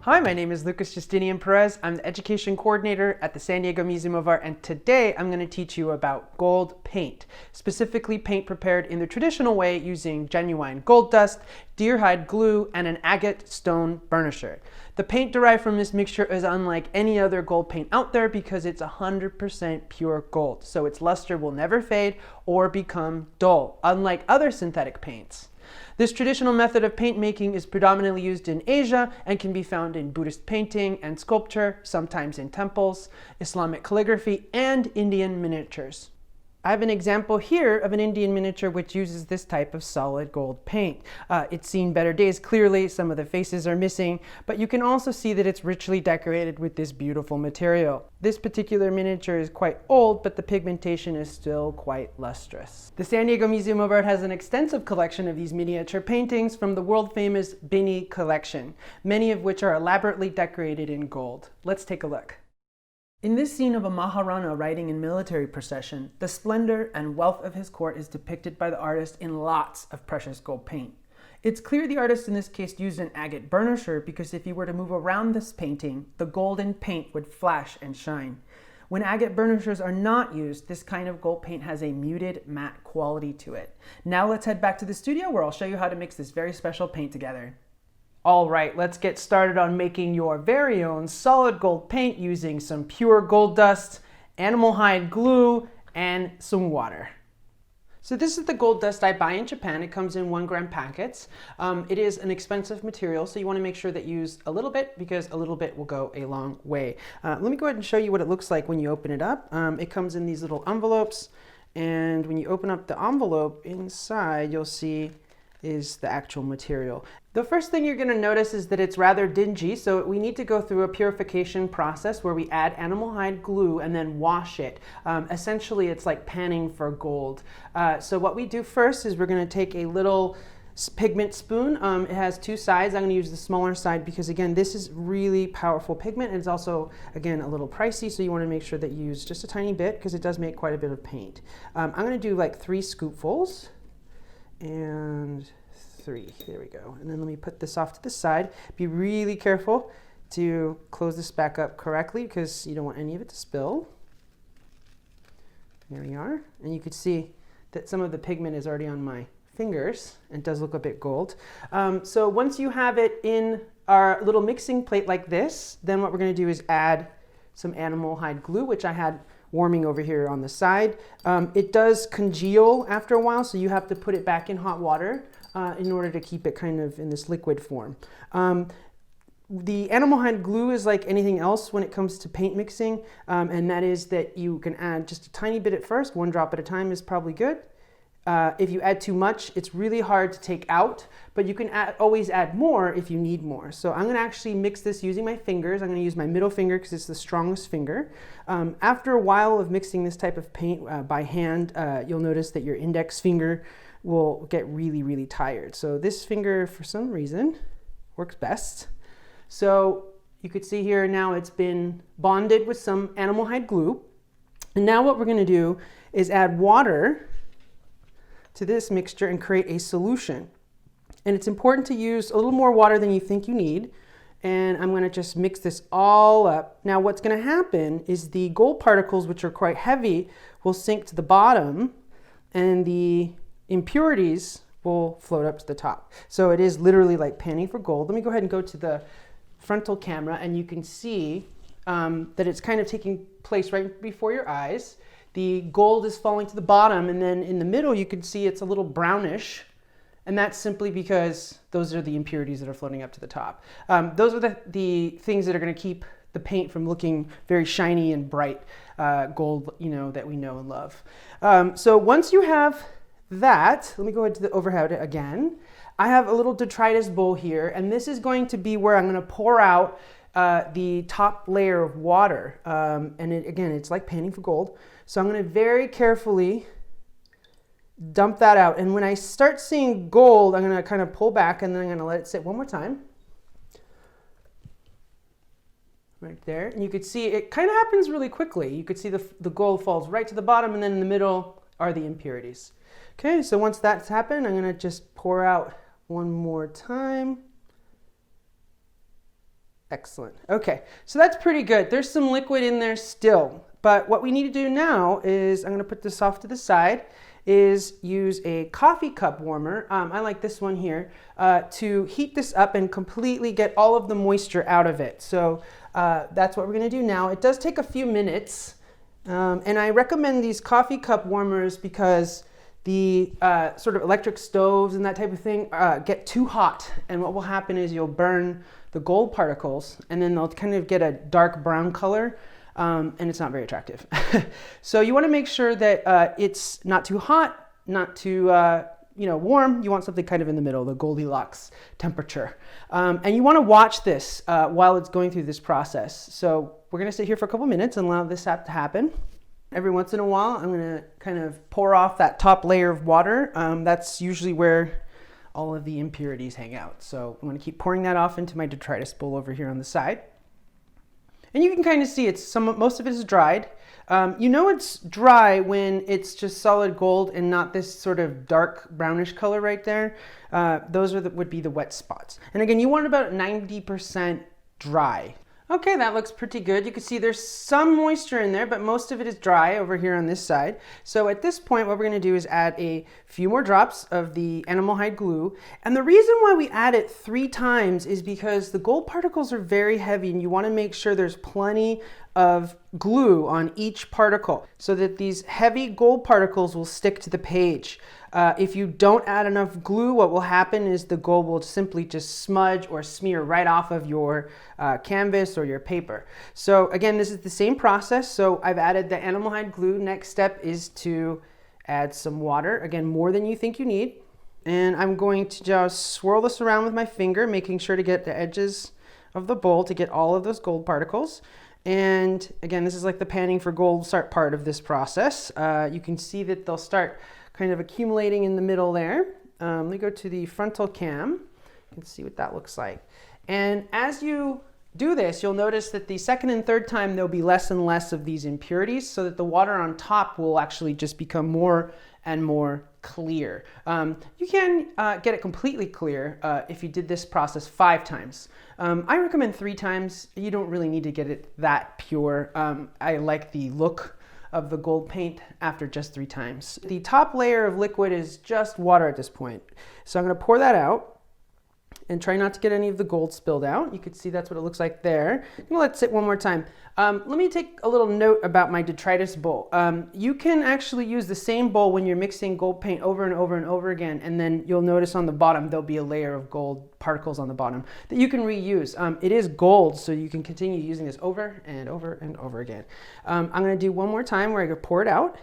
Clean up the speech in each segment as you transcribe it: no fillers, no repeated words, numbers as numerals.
Hi, my name is Lucas Justinian Perez. I'm the Education Coordinator at the San Diego Museum of Art, and today I'm going to teach you about gold paint, specifically paint prepared in the traditional way using genuine gold dust, deer hide glue, and an agate stone burnisher. The paint derived from this mixture is unlike any other gold paint out there because it's 100% pure gold, so its luster will never fade or become dull, unlike other synthetic paints. This traditional method of paint making is predominantly used in Asia and can be found in Buddhist painting and sculpture, sometimes in temples, Islamic calligraphy, and Indian miniatures. I have an example here of an Indian miniature which uses this type of solid gold paint. It's seen better days clearly, some of the faces are missing, but you can also see that it's richly decorated with this beautiful material. This particular miniature is quite old, but the pigmentation is still quite lustrous. The San Diego Museum of Art has an extensive collection of these miniature paintings from the world-famous Bini collection, many of which are elaborately decorated in gold. Let's take a look. In this scene of a Maharana riding in military procession, the splendor and wealth of his court is depicted by the artist in lots of precious gold paint. It's clear the artist in this case used an agate burnisher because if he were to move around this painting, the golden paint would flash and shine. When agate burnishers are not used, this kind of gold paint has a muted, matte quality to it. Now let's head back to the studio where I'll show you how to mix this very special paint together. All right, let's get started on making your very own solid gold paint using some pure gold dust, animal hide glue, and some water. So this is the gold dust I buy in Japan. It comes in 1 gram packets. It is an expensive material, so you want to make sure that you use a little bit because a little bit will go a long way. Let me go ahead and show you what it looks like when you open it up. It comes in these little envelopes, and when you open up the envelope, inside you'll see is the actual material. The first thing you're going to notice is that it's rather dingy, so we need to go through a purification process where we add animal hide glue and then wash it. Essentially, it's like panning for gold. So what we do first is we're going to take a little pigment spoon. It has 2 sides. I'm going to use the smaller side because, again, this is really powerful pigment, and it's also, again, a little pricey, so you want to make sure that you use just a tiny bit because it does make quite a bit of paint. I'm going to do like 3 scoopfuls. And 3, there we go. And then let me put this off to the side. Be really careful to close this back up correctly because you don't want any of it to spill. There we are. And you could see that some of the pigment is already on my fingers and does look a bit gold. So once you have it in our little mixing plate like this, then what we're going to do is add some animal hide glue, which I had warming over here on the side. It does congeal after a while, so you have to put it back in hot water in order to keep it kind of in this liquid form. The animal hide glue is like anything else when it comes to paint mixing, and that is that you can add just a tiny bit at first. 1 drop at a time is probably good. If you add too much, it's really hard to take out, but you can always add more if you need more. So I'm going to actually mix this using my fingers. I'm going to use my middle finger because it's the strongest finger. After a while of mixing this type of paint by hand, you'll notice that your index finger will get really, really tired. So this finger, for some reason, works best. So you could see here now it's been bonded with some animal hide glue. And now what we're going to do is add water to this mixture and create a solution. And it's important to use a little more water than you think you need. And I'm going to just mix this all up. Now what's going to happen is the gold particles, which are quite heavy, will sink to the bottom and the impurities will float up to the top. So it is literally like panning for gold. Let me go ahead and go to the frontal camera and you can see that it's kind of taking place right before your eyes. The gold is falling to the bottom, and then in the middle you can see it's a little brownish, and that's simply because those are the impurities that are floating up to the top. Those are the things that are going to keep the paint from looking very shiny and bright gold, that we know and love. So once you have that, let me go into the overhead again. I have a little detritus bowl here, and this is going to be where I'm going to pour out the top layer of water. And again, it's like panning for gold. So I'm going to very carefully dump that out. And when I start seeing gold, I'm going to kind of pull back and then I'm going to let it sit one more time. Right there. And you could see it kind of happens really quickly. You could see the gold falls right to the bottom, and then in the middle are the impurities. Okay, so once that's happened, I'm going to just pour out one more time. Excellent. Okay, so that's pretty good. There's some liquid in there still, but what we need to do now is, I'm going to put this off to the side, is use a coffee cup warmer. I like this one here, to heat this up and completely get all of the moisture out of it. So that's what we're going to do now. It does take a few minutes, and I recommend these coffee cup warmers because the sort of electric stoves and that type of thing get too hot, and what will happen is you'll burn the gold particles, and then they'll kind of get a dark brown color, and it's not very attractive. So you want to make sure that it's not too hot, not too warm. You want something kind of in the middle, the Goldilocks temperature. And you want to watch this while it's going through this process. So we're going to sit here for a couple minutes and allow this to happen. Every once in a while, I'm going to kind of pour off that top layer of water. That's usually where all of the impurities hang out. So I'm going to keep pouring that off into my detritus bowl over here on the side. And you can kind of see most of it is dried. You know it's dry when it's just solid gold and not this sort of dark brownish color right there. Those would be the wet spots. And again, you want about 90% dry. Okay, that looks pretty good. You can see there's some moisture in there, but most of it is dry over here on this side. So at this point, what we're going to do is add a few more drops of the animal hide glue. And the reason why we add it 3 times is because the gold particles are very heavy, and you want to make sure there's plenty of glue on each particle so that these heavy gold particles will stick to the page. If you don't add enough glue, what will happen is the gold will simply just smudge or smear right off of your canvas or your paper. So again, this is the same process. So I've added the animal hide glue. Next step is to add some water. Again, more than you think you need. And I'm going to just swirl this around with my finger, making sure to get the edges of the bowl to get all of those gold particles. And again, this is like the panning for gold start part of this process. You can see that they'll start kind of accumulating in the middle there. Let me go to the frontal cam. You can see what that looks like. And as you do this, you'll notice that the second and third time there'll be less and less of these impurities, so that the water on top will actually just become more and more clear. You can get it completely clear if you did this process 5 times. I recommend 3 times. You don't really need to get it that pure. I like the look of the gold paint after just 3 times. The top layer of liquid is just water at this point. So I'm going to pour that out and try not to get any of the gold spilled out. You can see that's what it looks like there. I'm gonna let it sit one more time. Let me take a little note about my detritus bowl. You can actually use the same bowl when you're mixing gold paint over and over and over again, and then you'll notice on the bottom there'll be a layer of gold particles on the bottom that you can reuse. It is gold, so you can continue using this over and over and over again. I'm gonna do one more time where I go pour it out.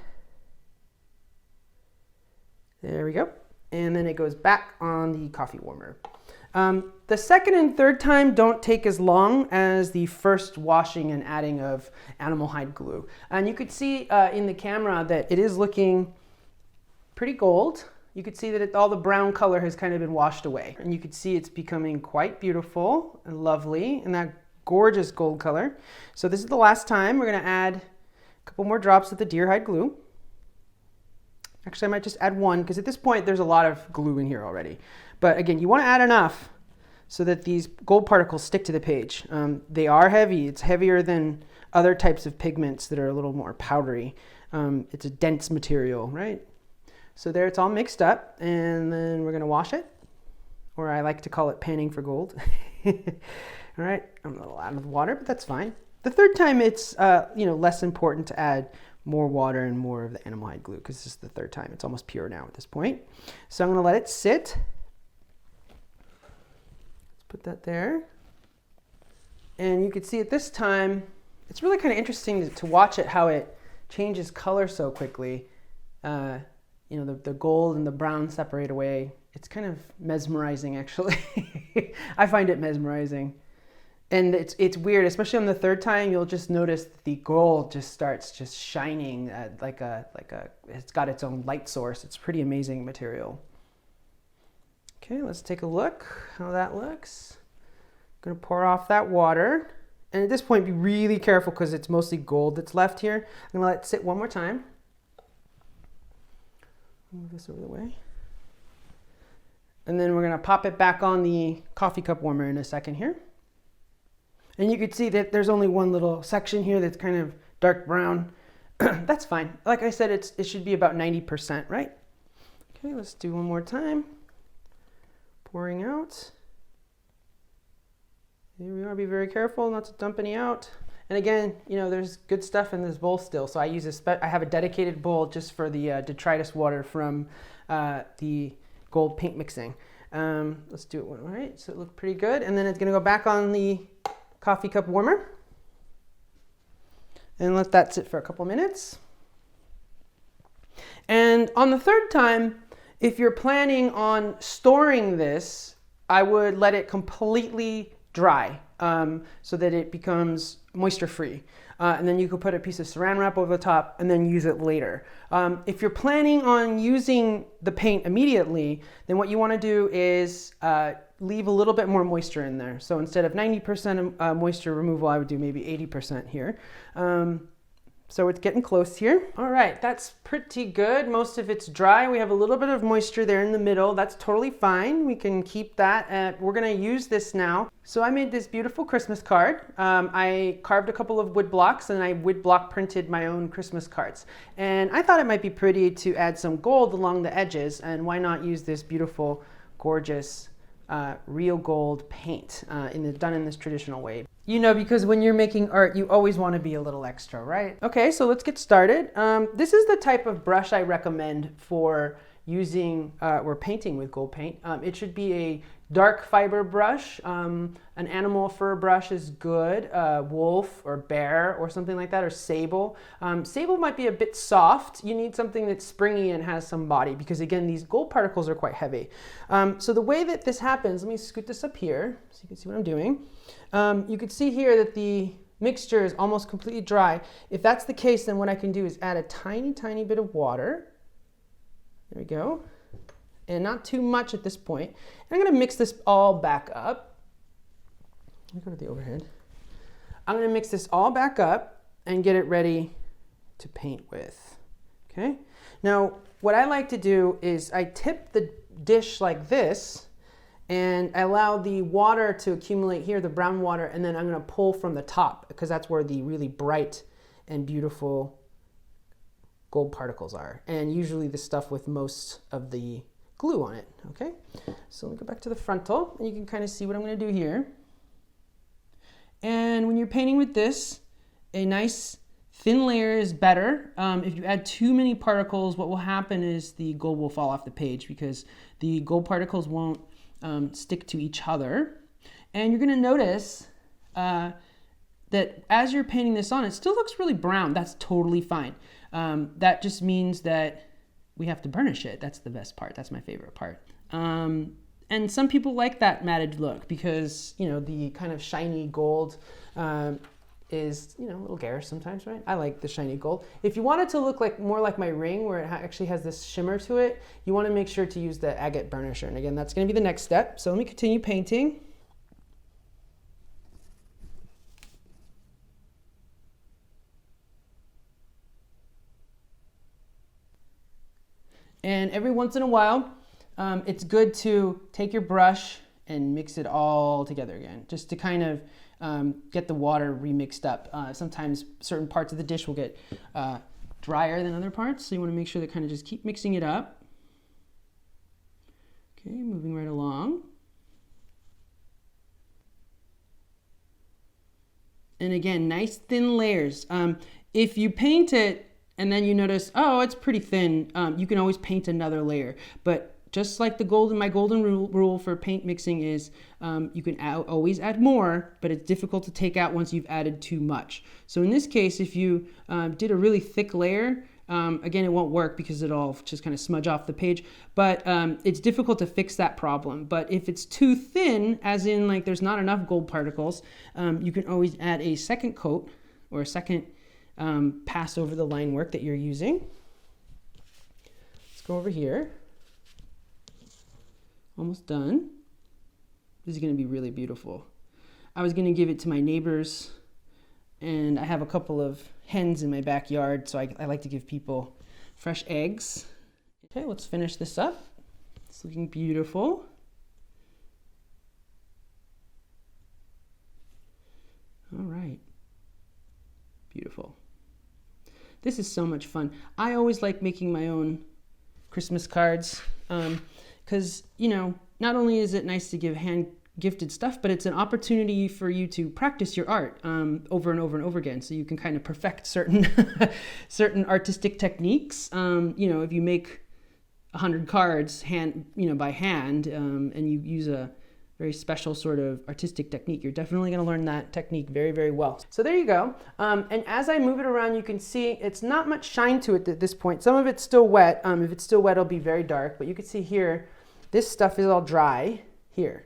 There we go. And then it goes back on the coffee warmer. The second and third time don't take as long as the first washing and adding of animal hide glue. And you could see in the camera that it is looking pretty gold. You could see that all the brown color has kind of been washed away. And you could see it's becoming quite beautiful and lovely in that gorgeous gold color. So this is the last time. We're going to add a couple more drops of the deer hide glue. Actually, I might just add 1 because at this point there's a lot of glue in here already. But again, you want to add enough so that these gold particles stick to the page. They are heavy. It's heavier than other types of pigments that are a little more powdery. It's a dense material, right? So there it's all mixed up, and then we're going to wash it, or I like to call it panning for gold. All right, I'm a little out of the water, but that's fine. The third time it's less important to add more water and more of the animal hide glue because this is the third time. It's almost pure now at this point. So I'm going to let it sit. Put that there. And you can see at this time, it's really kind of interesting to watch it, how it changes color so quickly. The gold and the brown separate away. It's kind of mesmerizing, actually. I find it mesmerizing. And it's weird, especially on the third time, you'll just notice the gold just starts just shining it's got its own light source. It's pretty amazing material. Okay, let's take a look how that looks. I'm gonna pour off that water. And at this point, be really careful because it's mostly gold that's left here. I'm gonna let it sit one more time. Move this over the way. And then we're gonna pop it back on the coffee cup warmer in a second here. And you can see that there's only one little section here that's kind of dark brown. That's fine. Like I said, it should be about 90%, right? Okay, let's do one more time. Pouring out. Here we are. Be very careful not to dump any out. And again, you know, there's good stuff in this bowl still. So I use I have a dedicated bowl just for the detritus water from the gold paint mixing. Let's do it one. All right, so it looked pretty good. And then it's gonna go back on the coffee cup warmer and let that sit for a couple minutes. And on the third time, if you're planning on storing this, I would let it completely dry so that it becomes moisture free. And then you could put a piece of saran wrap over the top and then use it later. If you're planning on using the paint immediately, then what you want to do is leave a little bit more moisture in there. So instead of 90% moisture removal, I would do maybe 80% here. So it's getting close here. All right, that's pretty good. Most of it's dry. We have a little bit of moisture there in the middle. That's totally fine. We can keep that. We're gonna use this now. So I made this beautiful Christmas card. I carved a couple of wood blocks and I wood block printed my own Christmas cards. And I thought it might be pretty to add some gold along the edges, and why not use this beautiful, gorgeous, real gold paint done in this traditional way. You know, because when you're making art, you always want to be a little extra, right? Okay, so let's get started. This is the type of brush I recommend for using or painting with gold paint. It should be a dark fiber brush. An animal fur brush is good, wolf or bear or something like that, or sable. Sable might be a bit soft. You need something that's springy and has some body because, again, these gold particles are quite heavy. So the way that this happens, let me scoot this up here so you can see what I'm doing. You can see here that the mixture is almost completely dry. If that's the case, then what I can do is add a tiny, tiny bit of water. There we go. And not too much at this point. And I'm going to mix this all back up. Let me go to the overhead. I'm going to mix this all back up and get it ready to paint with. Okay. Now, what I like to do is I tip the dish like this, and I allow the water to accumulate here, the brown water, and then I'm going to pull from the top because that's where the really bright and beautiful gold particles are. And usually the stuff with most of the glue on it, okay? So let me go back to the frontal, and you can kind of see what I'm going to do here. And when you're painting with this, a nice thin layer is better. If you add too many particles, what will happen is the gold will fall off the page because the gold particles won't stick to each other. And you're going to notice that as you're painting this on, it still looks really brown. That's totally fine. That just means that we have to burnish it. That's the best part. That's my favorite part. And some people like that matted look because, you know, the kind of shiny gold is, you know, a little garish sometimes, right? I like the shiny gold. If you want it to look like more like my ring where it actually has this shimmer to it, you want to make sure to use the agate burnisher. And again, that's going to be the next step. So let me continue painting. And every once in a while, it's good to take your brush and mix it all together again, just to kind of get the water remixed up. Sometimes certain parts of the dish will get drier than other parts, so you want to make sure that kind of just keep mixing it up. Okay, moving right along. And again, nice thin layers. If you paint it and then you notice, oh, it's pretty thin, you can always paint another layer. But just like my golden rule for paint mixing is you can always add more, but it's difficult to take out once you've added too much. So in this case, if you did a really thick layer, again, it won't work because it'll just kind of smudge off the page, but it's difficult to fix that problem. But if it's too thin, as in like there's not enough gold particles, you can always add a second coat or a second pass over the line work that you're using. Let's go over here. Almost done. This is going to be really beautiful. I was going to give it to my neighbors, and I have a couple of hens in my backyard, so I like to give people fresh eggs. Okay, let's finish this up. It's looking beautiful. Beautiful. This is so much fun. I always like making my own Christmas cards because, you know, not only is it nice to give hand-gifted stuff, but it's an opportunity for you to practice your art over and over and over again, so you can kind of perfect certain certain artistic techniques. You know, if you make 100 cards by hand, and you use a very special sort of artistic technique, you're definitely going to learn that technique very, very well. So there you go. And as I move it around, you can see it's not much shine to it at this point. Some of it's still wet. If it's still wet, it'll be very dark. But you can see here, this stuff is all dry here.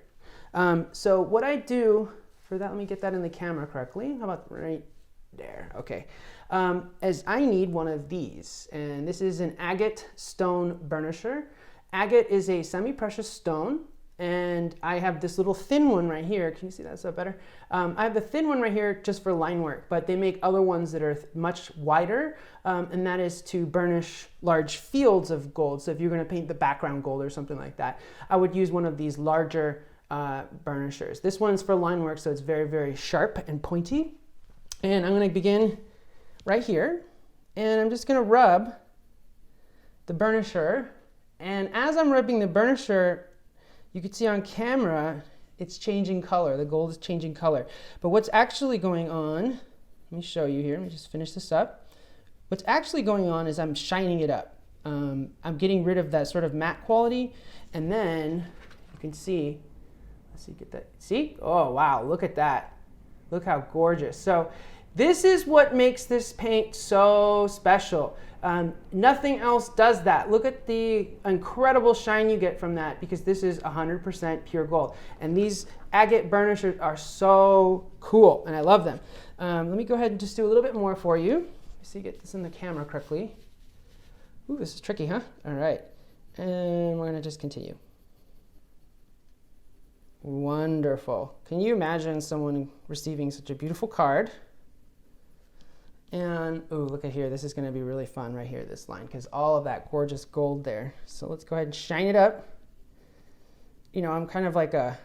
So what I do for that, let me get that in the camera correctly. How about right there? Okay. As I need one of these, and this is an agate stone burnisher. Agate is a semi-precious stone. And I have this little thin one right here. Can you see that stuff better? I have the thin one right here just for line work, but they make other ones that are much wider, and that is to burnish large fields of gold. So if you're going to paint the background gold or something like that, I would use one of these larger burnishers. This one's for line work, so it's very, very sharp and pointy. And I'm going to begin right here, and I'm just going to rub the burnisher. And as I'm rubbing the burnisher, you can see on camera, it's changing color. The gold is changing color. But what's actually going on, let me show you here. Let me just finish this up. What's actually going on is I'm shining it up. I'm getting rid of that sort of matte quality. And then you can see, let's see, get that. See? Oh, wow, look at that. Look how gorgeous. So this is what makes this paint so special. Nothing else does that. Look at the incredible shine you get from that, because this is 100% pure gold. And these agate burnishers are so cool, and I love them. Let me go ahead and just do a little bit more for you. So you get this in the camera correctly. Ooh, this is tricky, huh? All right. And we're going to just continue. Wonderful. Can you imagine someone receiving such a beautiful card? And, oh, look at here. This is going to be really fun right here, this line, because all of that gorgeous gold there. So let's go ahead and shine it up. You know, I'm kind of like a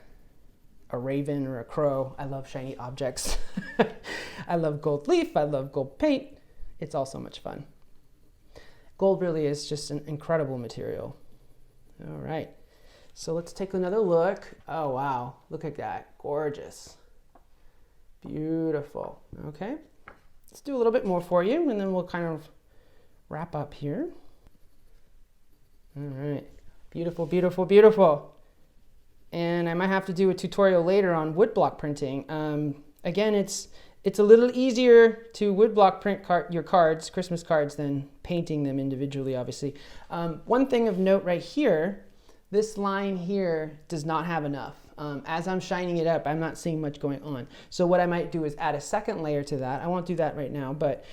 raven or a crow. I love shiny objects. I love gold leaf. I love gold paint. It's all so much fun. Gold really is just an incredible material. All right. So let's take another look. Oh, wow. Look at that. Gorgeous. Beautiful. Okay. Let's do a little bit more for you, and then we'll kind of wrap up here. All right. Beautiful, beautiful, beautiful. And I might have to do a tutorial later on woodblock printing. Again, it's a little easier to woodblock print your cards, Christmas cards, than painting them individually, obviously. One thing of note right here, this line here does not have enough. As I'm shining it up, I'm not seeing much going on. So what I might do is add a second layer to that. I won't do that right now, but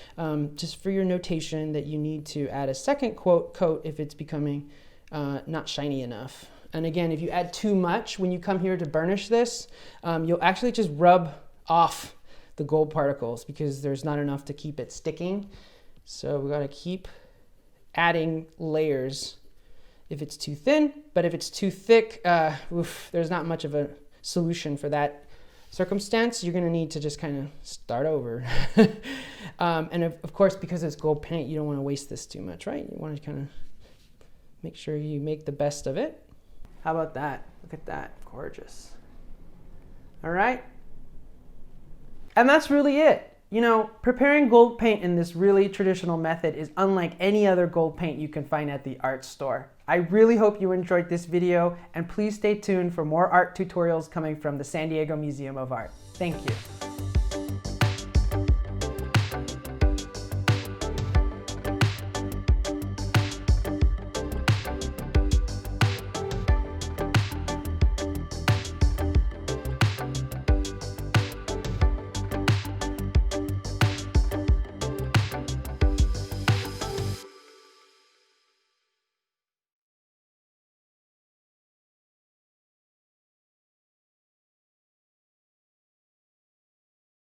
just for your notation that you need to add a second coat if it's becoming not shiny enough. And again, if you add too much when you come here to burnish this, you'll actually just rub off the gold particles because there's not enough to keep it sticking. So we gotta keep adding layers if it's too thin, but if it's too thick, there's not much of a solution for that circumstance. You're gonna need to just kind of start over. And of course, because it's gold paint, you don't wanna waste this too much, right? You wanna kind of make sure you make the best of it. How about that? Look at that, gorgeous. All right. And that's really it. You know, preparing gold paint in this really traditional method is unlike any other gold paint you can find at the art store. I really hope you enjoyed this video, and please stay tuned for more art tutorials coming from the San Diego Museum of Art. Thank you.